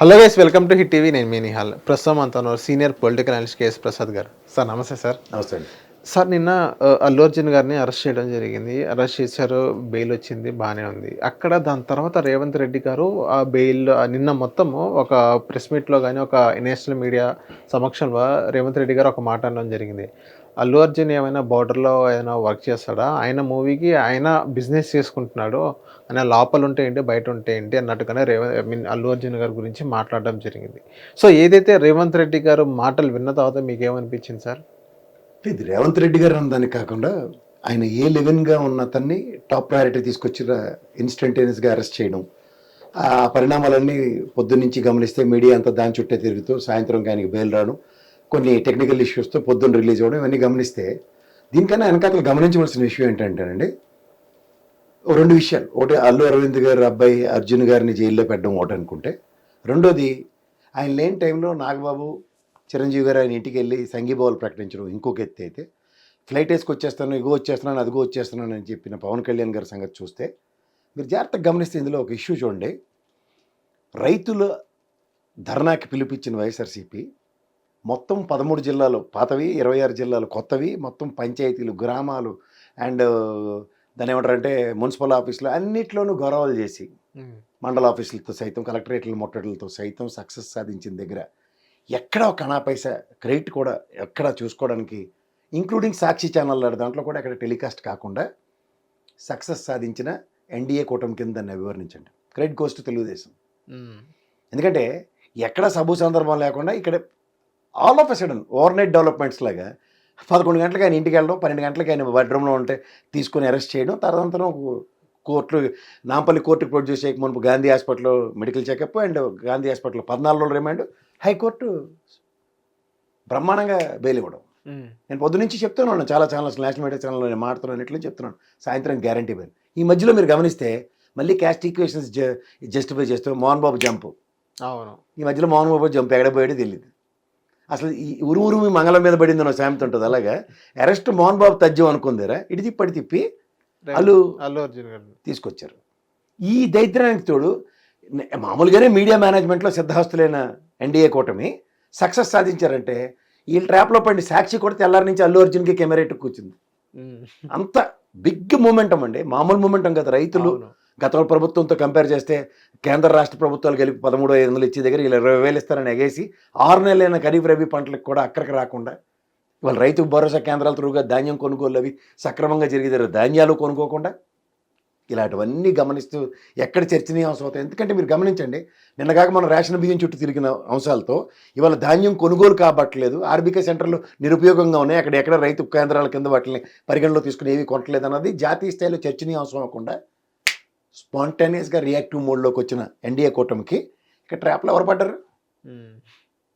Hello guys, welcome to hit TV. నేను మీ నిహాల్. ప్రస్తుతం అంతా senior political analyst KS Prasad గారు. సార్ నమస్తే సార్. నమస్తే అండి. సార్ నిన్న అల్లు అర్జున్ గారిని అరెస్ట్ చేయడం జరిగింది. అరెస్ట్ చేశారు, బెయిల్ వచ్చింది, బాగానే ఉంది. అక్కడ దాని తర్వాత రేవంత్ రెడ్డి గారు ఆ బెయిల్ నిన్న మొత్తము ఒక ప్రెస్ మీట్లో కానీ ఒక నేషనల్ మీడియా సమక్షంలో రేవంత్ రెడ్డి గారు ఒక మాట అనడం జరిగింది. అల్లు అర్జున్ ఏమైనా బార్డర్లో ఏమైనా వర్క్ చేస్తాడా, ఆయన మూవీకి ఆయన బిజినెస్ చేసుకుంటున్నాడు, ఆయన లోపల ఉంటే ఏంటి బయట ఉంటే ఏంటి అన్నట్టుగానే అల్లు అర్జున్ గారి గురించి మాట్లాడడం జరిగింది. సో ఏదైతే రేవంత్ రెడ్డి గారు మాటలు విన్న తర్వాత మీకు ఏమనిపించింది సార్? ఇది రేవంత్ రెడ్డి గారు అన్నదాన్ని కాకుండా ఆయన ఏ లెవెన్గా ఉన్న అతన్ని టాప్ ప్రయారిటీ తీసుకొచ్చి ఇన్స్టంటేనియస్గా అరెస్ట్ చేయడం, ఆ పరిణామాలన్నీ పొద్దున్నుంచి గమనిస్తే మీడియా అంతా దాని చుట్టే తిరుగుతూ సాయంత్రం ఆయనకి బెయిల్ రావడం, కొన్ని టెక్నికల్ ఇష్యూస్తో పొద్దున్న రిలీజ్ అవ్వడం, ఇవన్నీ గమనిస్తే దీనికన్నా వెనకాతలు గమనించవలసిన విషయం ఏంటంటేనండి, రెండు విషయాలు. ఒకటి, అల్లు అరవింద్ గారు అబ్బాయి అర్జున్ గారిని జైల్లో పెట్టడం ఒకటి అనుకుంటే, రెండోది ఆయన లేని టైంలో నాగబాబు చిరంజీవి గారు ఆయన ఇంటికి వెళ్ళి సంఘీభావాలు ప్రకటించడం ఇంకొక ఎత్తి అయితే, ఫ్లైట్ వేసుకొచ్చేస్తాను, ఇగో వచ్చేస్తున్నాను, అదిగో వచ్చేస్తున్నాను అని చెప్పిన పవన్ కళ్యాణ్ గారి సంగతి చూస్తే, మీరు జాగ్రత్తగా గమనిస్తే ఇందులో ఒక ఇష్యూ చూడండి. రైతుల ధర్నాకి పిలిపించిన వైఎస్ఆర్సీపీ మొత్తం 13 జిల్లాలు పాతవి, 26 జిల్లాలు కొత్తవి, మొత్తం పంచాయతీలు, గ్రామాలు అండ్ దాని ఏమంటారంటే మున్సిపల్ ఆఫీసులు అన్నిట్లోనూ గౌరవాలు చేసి, మండల ఆఫీసులతో సైతం, కలెక్టరేట్ల ముట్టడిలతో సైతం సక్సెస్ సాధించిన దగ్గర ఎక్కడ ఒక అనా పైసా క్రెడిట్ కూడా ఎక్కడ చూసుకోవడానికి, ఇంక్లూడింగ్ సాక్షి ఛానల్ దాంట్లో కూడా ఎక్కడ టెలికాస్ట్ కాకుండా సక్సెస్ సాధించిన ఎన్డీఏ కూటమి కింద దాన్ని వివరించండి. Credit goes to Telugu Desam. ఎందుకంటే ఎక్కడ సబు సందర్భం లేకుండా ఇక్కడ all of a sudden over night developments లాగా 11 గంటలకు ఆయన ఇంటికి వెళ్ళడం, 12 గంటలకు ఆయన బెడ్రూమ్లో ఉంటే తీసుకొని అరెస్ట్ చేయడం, తర్వాత కోర్టులు నాంపల్లి కోర్టుకు ప్రొడ్యూస్ చేయక మునుపు గాంధీ హాస్పిటల్లో మెడికల్ చెకప్ అండ్ గాంధీ హాస్పిటల్లో 14 రోజులు రిమాండ్, హైకోర్టు బ్రహ్మాండంగా బెయిల్ ఇవ్వడం. నేను పొద్దునుంచి చెప్తున్నాను, చాలా ఛానల్స్, నేషనల్ మీడియా ఛానల్లో నేను మాట్లాడుతున్నాను, ఇట్లా చెప్తున్నాను, సాయంత్రం గ్యారంటీ బెయిల్. ఈ మధ్యలో మీరు గమనిస్తే మళ్ళీ క్యాస్ట్ ఈక్వేషన్స్ జస్టిఫై చేస్తూ మోహన్ బాబు జంపు. అవును, ఈ మధ్యలో మోహన్ బాబు జంప్ ఎక్కడపోయాడో తెలియదు. అసలు ఈ ఉరుమురు మీ మంగళం మీద పడింది నా సామెత ఉంటుంది. అలాగా అరెస్ట్ మోహన్ బాబు తజ్జం అనుకుందారా, ఇటు తిప్పటి తిప్పి అల్లు అర్జున్ గారు తీసుకొచ్చారు. ఈ దైత్యానికి తోడు మామూలుగానే మీడియా మేనేజ్మెంట్లో సిద్ధహస్తులైన ఎన్డీఏ కూటమి సక్సెస్ సాధించారంటే, ఈ ట్రాప్లో పడి సాక్షి కూడా తెల్లారి నుంచి అల్లు అర్జున్కి కెమెరా కూర్చుంది. అంత బిగ్ మూమెంటం అండి, మామూలు మూమెంటం కదా. రైతులు గత ప్రభుత్వంతో కంపేర్ చేస్తే కేంద్ర రాష్ట్ర ప్రభుత్వాలు కలిపి 13,500 ఇచ్చే దగ్గర ఇలా 20,000 ఇస్తారని ఎగేసి 6 నెలలైన ఖరీఫ్ రబీ పంటలకు కూడా అక్కడికి రాకుండా ఇవాళ రైతు భరోసా కేంద్రాల త్రూగా ధాన్యం కొనుగోలు అవి సక్రమంగా జరిగేదారు, ధాన్యాలు కొనుక్కోకుండా ఇలాంటివన్నీ గమనిస్తూ ఎక్కడ చర్చనీయాంశం అవుతాయి. ఎందుకంటే మీరు గమనించండి, నిన్నగాక మనం రేషన్ బియ్యం చుట్టూ తిరిగిన అంశాలతో ఇవాళ ధాన్యం కొనుగోలు కాబట్టలేదు, ఆర్బీకే సెంటర్లు నిరుపయోగంగా ఉన్నాయి, అక్కడ ఎక్కడ రైతు కేంద్రాల కింద వాటిని పరిగణలో తీసుకుని ఏవి కొనట్లేదు అన్నది జాతీయ స్థాయిలో చర్చనీయాంశం అవ్వకుండా స్పాంటేనియస్గా రియాక్టివ్ మోడ్లోకి వచ్చిన ఎన్డీఏ కూటమికి ఇక్కడ ట్రాప్లో ఎవరు పడ్డారు?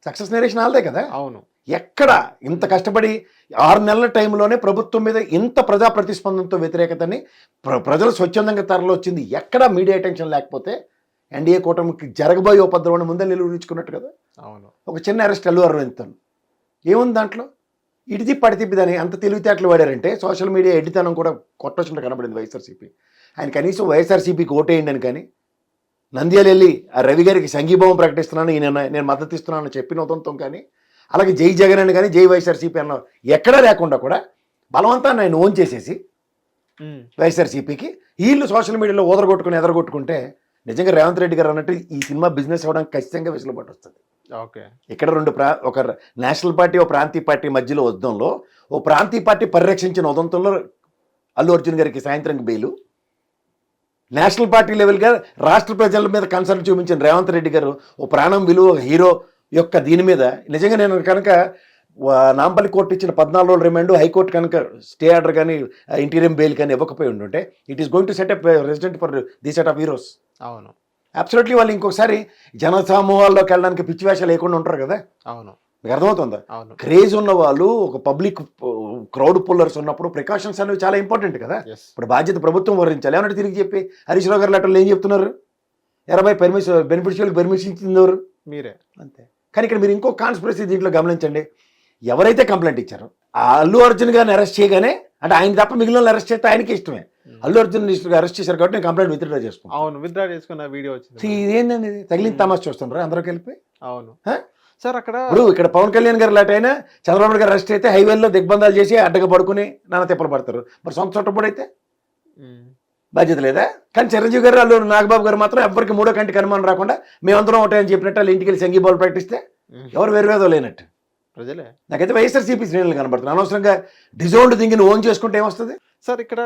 సక్సెస్ నేరేషన్ వాళ్ళదే కదా. అవును, ఎక్కడ ఇంత కష్టపడి 6 నెలల టైంలోనే ప్రభుత్వం మీద ఇంత ప్రజా ప్రతిస్పందనతో వ్యతిరేకతని ప్రజలు స్వచ్ఛందంగా తరలి వచ్చింది. ఎక్కడ మీడియా అటెన్షన్ లేకపోతే ఎన్డీఏ కూటమికి జరగబోయే ఉపద్రవాన్ని ముందే నిలువరించుకున్నట్టు కదా. అవును, ఒక చిన్న అరెస్ట్ అల్లు అరవింద్ ఏముంది దాంట్లో, ఇటు తిప్పి అడి తిప్పి దాన్ని అంత తెలివితేటలు వాడారంటే సోషల్ మీడియా ఎడ్డితనం కూడా కొట్టొచ్చినట్టు కనబడింది వైఎస్ఆర్సీపీ. ఆయన కనీసం వైఎస్ఆర్సీపీకి ఓటేయండి అని కానీ, నంద్యాల వెళ్ళి ఆ రవి గారికి సంఘీభావం ప్రకటిస్తున్నాను, నేను మద్దతు ఇస్తున్నాను చెప్పిన ఉదంతం కానీ, అలాగే జై జగన్ అని కానీ జై వైఎస్ఆర్సీపీ అన్న ఎక్కడా లేకుండా కూడా బలవంతాన్ని ఆయన ఓన్ చేసేసి వైఎస్ఆర్సీపీకి వీళ్ళు సోషల్ మీడియాలో ఎదరగొట్టుకుంటే నిజంగా రేవంత్ రెడ్డి గారు అన్నట్టు ఈ సినిమా బిజినెస్ అవ్వడానికి ఖచ్చితంగా వెసులుబాటు వస్తుంది. ఓకే, ఇక్కడ ఒక నేషనల్ పార్టీ, ఓ ప్రాంతీయ పార్టీ మధ్యలో వద్దంలో, ఓ ప్రాంతీయ పార్టీ పరిరక్షించిన ఉదంతంలో అల్లు అర్జున్ గారికి సాయంత్రం బెయిలు, నేషనల్ పార్టీ లెవెల్గా రాష్ట్ర ప్రజల మీద కన్సర్న్ చూపించిన రేవంత్ రెడ్డి గారు ఓ ప్రాణం విలువ హీరో యొక్క దీని మీద నిజంగా నేను కనుక నాంపల్లి కోర్టు ఇచ్చిన 14 రోజుల రిమాండ్, హైకోర్టు కనుక స్టే ఆర్డర్ కానీ ఇంటీరియం బెయిల్ కానీ ఇవ్వకపోయి ఉంటే it is going to set up resident for the set of heroes. అవును, అబ్సల్యూట్లీ. వాళ్ళు ఇంకొకసారి జన సమూహాల్లోకి వెళ్ళడానికి పిచ్చి వేషాలు లేకుండా ఉంటారు కదా. అవును, మీకు అర్థమవుతుందా? అవును, క్రేజ్ ఉన్న వాళ్ళు, ఒక పబ్లిక్ క్రౌడ్ పుల్లర్స్ ఉన్నప్పుడు ప్రికాషన్స్ అనేవి చాలా ఇంపార్టెంట్ కదా. ఇప్పుడు బాధ్యత ప్రభుత్వం వహించాలి. ఏమన్నా తిరిగి చెప్పి హరీష్ రావు గారు లెటర్లు ఏం చెప్తున్నారు, 20 బెనిఫిషియల్కి పర్మిషన్ ఇచ్చింది ఎవరు? మీరే. అంతే. కానీ ఇక్కడ మీరు ఇంకో కాన్స్పిరసీ దీంట్లో గమనించండి, ఎవరైతే కంప్లైంట్ ఇచ్చారో ఆ అల్లు అర్జున్ గారిని అరెస్ట్ చేయగానే, అంటే ఆయన తప్ప మిగిలిన అరెస్ట్ చేస్తే ఆయనకి ఇష్టమే, అల్లు అర్జున్ అరెస్ట్ చేశారు కాబట్టి నేను కంప్లైంట్ విత్డ్రా చేసుకున్నాను. అవును, విత్డ్రా చేసుకున్న వీడియో వచ్చింది. ఇదేంటండి ఇది? తగిలిన తమాషా చూస్తుండ్రా అందరికి వెళ్ళిపోయి. అవును హ? సార్, అక్కడ ఇప్పుడు ఇక్కడ పవన్ కళ్యాణ్ గారు లాంటి అయినా చంద్రబాబు గారు అరెస్ట్ అయితే హైవేల్లో దిగ్బంధాలు చేసి అడ్డగా పడుకుని నాన్న తిప్పలు పడతారు. మరి సొంత చుట్టప్పుడు అయితే బాధ్యత లేదా? కానీ చిరంజీవి గారు అల్లు నాగబాబు గారు మాత్రం ఎవరికి మూడో కంటికి అనుమానం రాకుండా మేమందరం ఒకటే చెప్పినట్టు వాళ్ళు ఇంటికి వెళ్ళి సంగీ బాల్ ప్రకటిస్తే ఎవరు వేరువేదో లేనట్టు. ప్రజలే. నాకైతే వైఎస్ఆర్సీపీ శ్రేణులు కనబడుతుంది. అనవసరంగా డిజోల్డ్ థింగ్ని ఓన్ చేసుకుంటే ఏమొస్తుంది? సార్, ఇక్కడ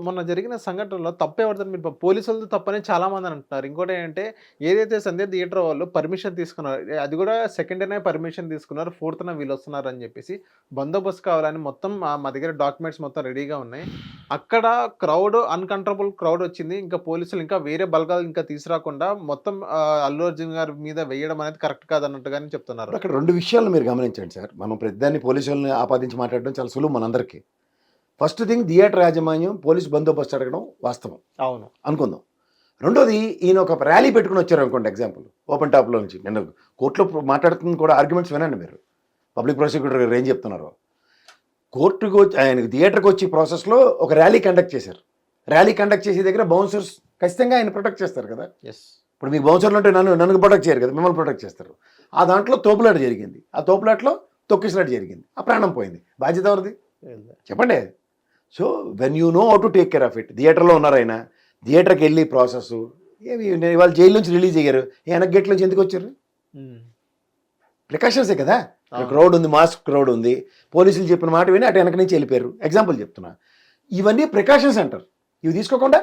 మొన్న జరిగిన సంఘటనలో తప్పేవడుతుంది మీరు పోలీసులతో తప్పని చాలా మంది అంటున్నారు. ఇంకోటి ఏంటంటే, ఏదైతే సంధ్య థియేటర్ వాళ్ళు పర్మిషన్ తీసుకున్నారు, అది కూడా సెకండ్ డేనే పర్మిషన్ తీసుకున్నారు, 4th వీళ్ళు వస్తున్నారు అని చెప్పేసి బందోబస్తు కావాలని మొత్తం మా దగ్గర డాక్యుమెంట్స్ మొత్తం రెడీగా ఉన్నాయి. అక్కడ క్రౌడ్ అన్కంట్రోలబుల్ క్రౌడ్ వచ్చింది. ఇంకా పోలీసులు ఇంకా వేరే బలగాలు ఇంకా తీసుకురాకుండా మొత్తం అల్లు అర్జున్ గారి మీద వేయడం అనేది కరెక్ట్ కాదన్నట్టుగానే చెప్తున్నారు. అక్కడ 2 విషయాలు మీరు గమనించండి సార్. మనం ప్రతిదాన్ని పోలీసులను ఆపాదించి మాట్లాడడం చాలా సులువు మనందరికీ. ఫస్ట్ థింగ్, థియేటర్ యాజమాన్యం పోలీసు బందోబస్తు అడగడం వాస్తవం, అవును అనుకుందాం. రెండోది, ఈయన ఒక ర్యాలీ పెట్టుకుని వచ్చారు అనుకోండి, ఎగ్జాంపుల్ ఓపెన్ టాప్లో నుంచి. నేను కోర్టులో మాట్లాడుతుంది కూడా ఆర్గ్యుమెంట్స్ వినండి మీరు. పబ్లిక్ ప్రాసిక్యూటర్ గారు ఏం చెప్తున్నారు. కోర్టుకు వచ్చి ఆయన థియేటర్కి వచ్చి ప్రాసెస్లో ఒక ర్యాలీ కండక్ట్ చేశారు. ర్యాలీ కండక్ట్ చేసే దగ్గర బౌన్సర్స్ ఖచ్చితంగా ఆయన ప్రొటెక్ట్ చేస్తారు కదా. ఇప్పుడు మీకు బౌన్సర్లు అంటే నన్ను ప్రొటెక్ట్ చేయరు కదా, మిమ్మల్ని ప్రొటెక్ట్ చేస్తారు. ఆ దాంట్లో తోపులాట జరిగింది, ఆ తోపులాట్లో తొక్కిసలాట జరిగింది, ఆ ప్రాణం పోయింది. బాధ్యత ఎవరిది చెప్పండి? So when you know how to take care of it. థియేటర్లో ఉన్నారైనా థియేటర్కి వెళ్ళి ప్రాసెస్ ఏమి వాళ్ళు జైలు నుంచి రిలీజ్ అయ్యారు, వెనక్ గేట్ నుంచి ఎందుకు వచ్చారు? ప్రికాషన్సే కదా. క్రౌడ్ ఉంది, మాస్ క్రౌడ్ ఉంది, పోలీసులు చెప్పిన మాట విని అటు వెనక నుంచి వెళ్ళిపోయారు. ఎగ్జాంపుల్ చెప్తున్నా. ఇవన్నీ ప్రికాషన్స్ అంటారు. ఇవి తీసుకోకుండా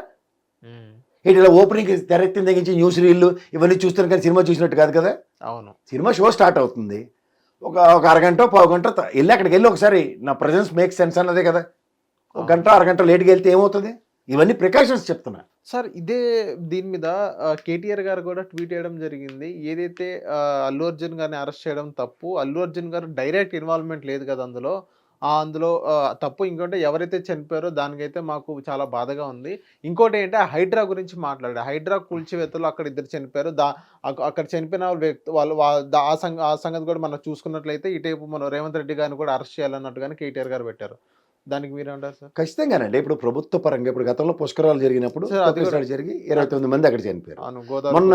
ఇట్లా ఓపెనింగ్ తెరెత్తిన దగ్గర నుంచి న్యూస్ రీళ్ళు ఇవన్నీ చూస్తాను, కానీ సినిమా చూసినట్టు కాదు కదా. అవును, సినిమా షో స్టార్ట్ అవుతుంది, ఒక అరగంట పావు గంట వెళ్ళి అక్కడికి వెళ్ళి ఒకసారి నా ప్రజెన్స్ మేక్ సెన్స్ అన్నదే కదా. ఒక గంట అరగంట లేట్కి వెళ్తే ఏమవుతుంది? ఇవన్నీ ప్రికాషన్స్ చెప్తున్నా సార్. దీని మీద కేటీఆర్ గారు కూడా ట్వీట్ చేయడం జరిగింది. ఏదైతే అల్లు అర్జున్ గారిని అరెస్ట్ చేయడం తప్పు, అల్లు అర్జున్ గారు డైరెక్ట్ ఇన్వాల్వ్మెంట్ లేదు కదా అందులో తప్పు. ఇంకోటి ఎవరైతే చనిపోయారో దానికైతే మాకు చాలా బాధగా ఉంది. ఇంకోటి ఏంటంటే హైడ్రా గురించి మాట్లాడారు. హైడ్రా కూల్చివేతలు అక్కడ 2 చనిపోయారు. అక్కడ చనిపోయిన వ్యక్తి వాళ్ళు ఆ సంగతి కూడా మనం చూసుకున్నట్లయితే ఇటేపు మనం రేవంత్ రెడ్డి గారిని కూడా అరెస్ట్ చేయాలన్నట్టుగానే కేటీఆర్ గారు పెట్టారు. దానికి మీరేమంటారు సార్? ఖచ్చితంగానండి. ఇప్పుడు ప్రభుత్వ పరంగా ఇప్పుడు గతంలో పుష్కరాలు జరిగినప్పుడు జరిగి 29 మంది అక్కడ చనిపోయారు. మొన్న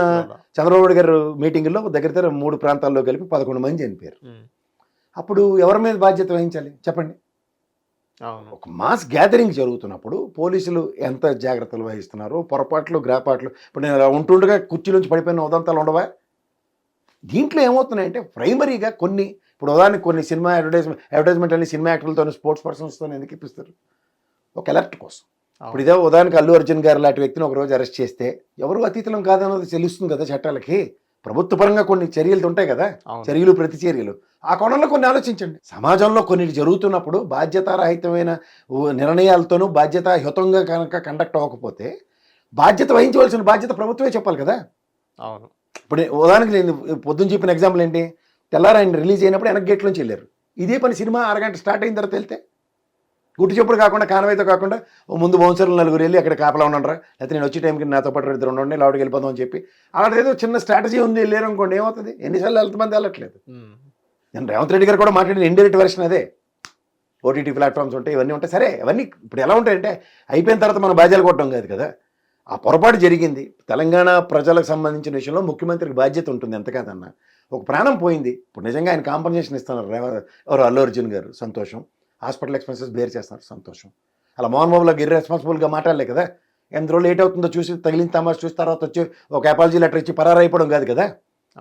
చంద్రబాబు గారు మీటింగ్లో దగ్గర 3 ప్రాంతాల్లో కలిపి 11 మంది చనిపోయారు. అప్పుడు ఎవరి మీద బాధ్యత వహించాలి చెప్పండి? ఒక మాస్ గ్యాదరింగ్ జరుగుతున్నప్పుడు పోలీసులు ఎంత జాగ్రత్తలు వహిస్తున్నారో, పొరపాట్లు గ్రాపాట్లు. ఇప్పుడు నేను ఉంటుండగా కుర్చీలోంచి పడిపోయిన ఉదంతాలు ఉండవా? దీంట్లో ఏమవుతున్నాయంటే ప్రైమరీగా ఇప్పుడు ఉదాహరణకి కొన్ని సినిమా అడ్వర్టైజ్మెంట్ అని సినిమా యాక్టర్లతో స్పోర్ట్స్ పర్సన్స్తో ఎందుకు ఇప్పిస్తారు? ఒక అలర్ట్ కోసం. ఇప్పుడు ఇదే ఉదాహరణకి అల్లు అర్జున్ గారు లాంటి వ్యక్తిని ఒకరోజు అరెస్ట్ చేస్తే ఎవరు అతీతులం కాదన్నది తెలుస్తుంది కదా చట్టాలకి. ప్రభుత్వ పరంగా కొన్ని చర్యలు ఉంటాయి కదా, చర్యలు ప్రతి చర్యలు. ఆ కోణంలో కొన్ని ఆలోచించండి. సమాజంలో కొన్ని జరుగుతున్నప్పుడు బాధ్యతారహితమైన నిర్ణయాలతోనూ బాధ్యతాయుతంగా కనుక కండక్ట్ అవ్వకపోతే బాధ్యత వహించవలసిన బాధ్యత ప్రభుత్వమే చెప్పాలి కదా. అవును. ఇప్పుడు ఉదాహరణకి నేను పొద్దున్న చెప్పిన ఎగ్జాంపుల్ ఏంటి? తెల్లారు ఆయన రిలీజ్ అయినప్పుడు వెనక్ గేట్ నుంచి వెళ్ళారు. ఇదే పని సినిమా అరగంట స్టార్ట్ అయిన తర్వాత వెళ్తే గుట్టు చెప్పుడు కాకుండా కానవైతే కాకుండా ముందు బౌన్సర్లు 4 వెళ్ళి అక్కడ కాపలా ఉండరా, లేకపోతే నేను వచ్చే టైంకి నాతో పాటు 2 ఉండండి లోపలికి వెళ్ళిపోదాం అని చెప్పి అలాంటి ఏదో చిన్న స్ట్రాటజీ ఉంది వెళ్ళారు అనుకోండి, ఏమవుతుంది? ఎన్నిసార్లు ఎంతమంది వెళ్ళట్లేదు. నేను రేవంత్ రెడ్డి గారు కూడా మాట్లాడిన ఇండైరెక్ట్ వెర్షన్ అదే. ఓటీటీ ప్లాట్ఫామ్స్ ఉంటాయి, ఇవన్నీ ఉంటాయి. సరే, అవన్నీ ఇప్పుడు ఎలా ఉంటాయంటే అయిపోయిన తర్వాత మనం బాధ్యాలు కొట్టడం కాదు కదా. ఆ పొరపాటు జరిగింది. తెలంగాణ ప్రజలకు సంబంధించిన విషయంలో ముఖ్యమంత్రికి బాధ్యత ఉంటుంది, ఎంత కాదన్నా. ఒక ప్రాణం పోయింది. ఇప్పుడు నిజంగా ఆయన కాంపన్సేషన్ ఇస్తున్నారు ఎవరు? అల్లు అర్జున్ గారు. సంతోషం. హాస్పిటల్ ఎక్స్పెన్సెస్ బేర్ చేస్తున్నారు, సంతోషం. అలా మోహన్ బాబులకు ఇర్రెస్పాన్సిబుల్గా మాట్లాడలే కదా. ఎంత లేట్ అవుతుందో చూసి తగిలిన తమాష చూసి తర్వాత వచ్చి ఒక అపాలజీ లెటర్ ఇచ్చి పరారైపోవడం కాదు కదా.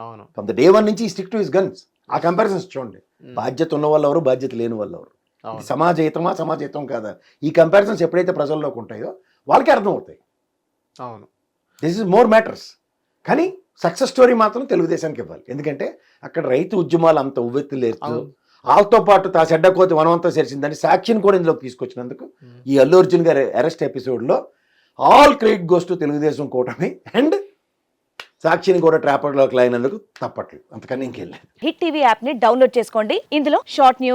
అవును. ఫ్రమ్ ద డే 1 నుంచి స్టిక్ టు హిస్ గన్స్. ఆ కంపారిజన్స్ చూడండి. బాధ్యత ఉన్న వాళ్ళు ఎవరు, బాధ్యత లేని వాళ్ళు ఎవరు, సమాజహితమా సమాజహితం కాదా, ఈ కంపారిజన్స్ ఎప్పుడైతే ప్రజల్లోకి ఉంటాయో వాళ్ళకి అర్థం అవుతాయి. అవును. This is more matters. కానీ సక్సెస్ స్టోరీ మాత్రం తెలుగుదేశానికి ఇవ్వాలి. ఎందుకంటే అక్కడ రైతు ఉద్యమాలు అంత ఉవ్వెత్తి లేదు. వాళ్ళతో పాటు తా చెడ్డ కోతి వనవంతా చేసిందని సాక్షిని కూడా ఇందులోకి తీసుకొచ్చినందుకు ఈ అల్లు అర్జున్ గారి అరెస్ట్ ఎపిసోడ్లో all credit goes to Telugu Desam కూటమి అండ్ సాక్షిని కూడా ట్రాపర్లోకి లాగినందుకు తప్పట్లు. అంతకన్నా ఇంకేం లేదు. హిట్ టీవీ యాప్ ని డౌన్లోడ్ చేసుకోండి. ఇందులో షార్ట్ న్యూస్,